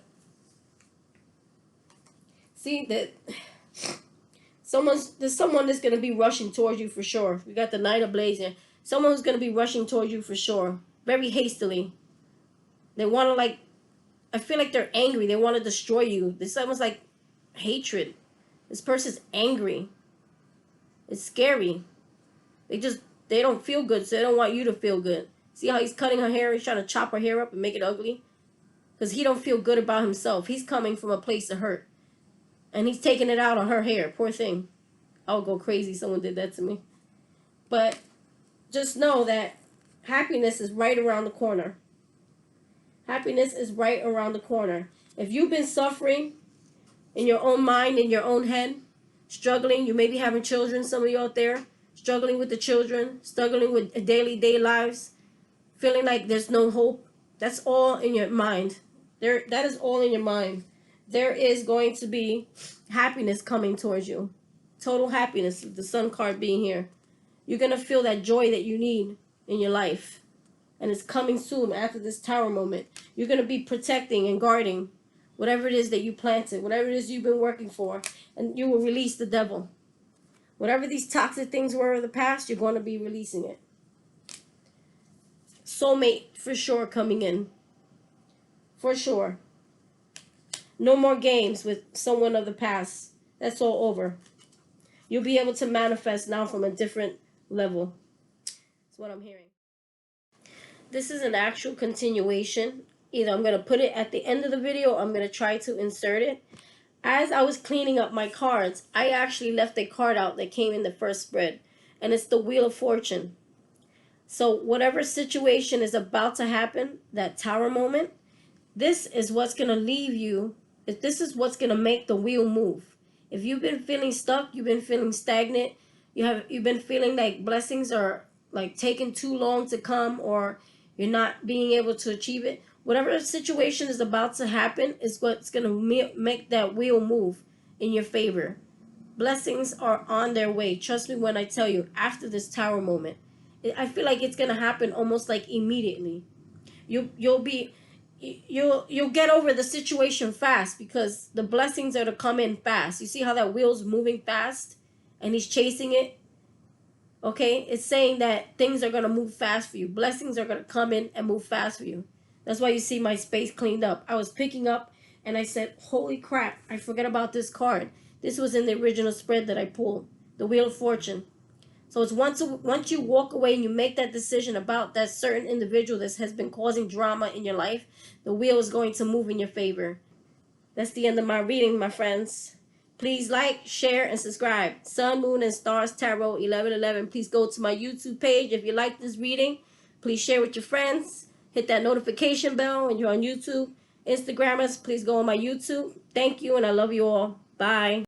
see that there's someone that's going to be rushing towards you for sure. We got the Knight of Blades here. Someone who's going to be rushing towards you for sure. Very hastily. They want to, like, I feel like they're angry. They want to destroy you. There's almost like hatred. This person's angry. It's scary. They don't feel good, so they don't want you to feel good. See how he's cutting her hair? He's trying to chop her hair up and make it ugly. Because he don't feel good about himself. He's coming from a place of hurt. And he's taking it out on her hair. Poor thing. I would go crazy if someone did that to me. But just know that happiness is right around the corner. Happiness is right around the corner. If you've been suffering in your own mind, in your own head, struggling, you may be having children, some of you out there, struggling with the children, struggling with day lives, feeling like there's no hope. That's all in your mind. That is all in your mind. There is going to be happiness coming towards you. Total happiness, the Sun card being here. You're going to feel that joy that you need in your life. And it's coming soon after this Tower moment. You're going to be protecting and guarding whatever it is that you planted, whatever it is you've been working for, and you will release the devil. Whatever these toxic things were in the past, you're going to be releasing it. Soulmate for sure coming in. For sure. No more games with someone of the past. That's all over. You'll be able to manifest now from a different level. That's what I'm hearing. This is an actual continuation. Either I'm going to put it at the end of the video or I'm going to try to insert it. As I was cleaning up my cards, I actually left a card out that came in the first spread. And it's the Wheel of Fortune. So whatever situation is about to happen, that Tower moment, this is what's going to leave you. This is what's going to make the wheel move. If you've been feeling stuck, you've been feeling stagnant, you've been feeling like blessings are like taking too long to come, or you're not being able to achieve it, whatever situation is about to happen is what's going to make that wheel move in your favor. Blessings are on their way. Trust me when I tell you, after this Tower moment, I feel like it's going to happen almost like immediately. You'll get over the situation fast because the blessings are to come in fast. You see how that wheel's moving fast and he's chasing it? Okay, it's saying that things are going to move fast for you. Blessings are going to come in and move fast for you. That's why you see my space cleaned up. I was picking up and I said, holy crap, I forgot about this card. This was in the original spread that I pulled, the Wheel of Fortune. So it's once you walk away and you make that decision about that certain individual that has been causing drama in your life, the wheel is going to move in your favor. That's the end of my reading, my friends. Please like, share, and subscribe. Sun, Moon, and Stars Tarot 1111. Please go to my YouTube page. If you like this reading, please share with your friends. Hit that notification bell when you're on YouTube. Instagrammers, please go on my YouTube. Thank you, and I love you all. Bye.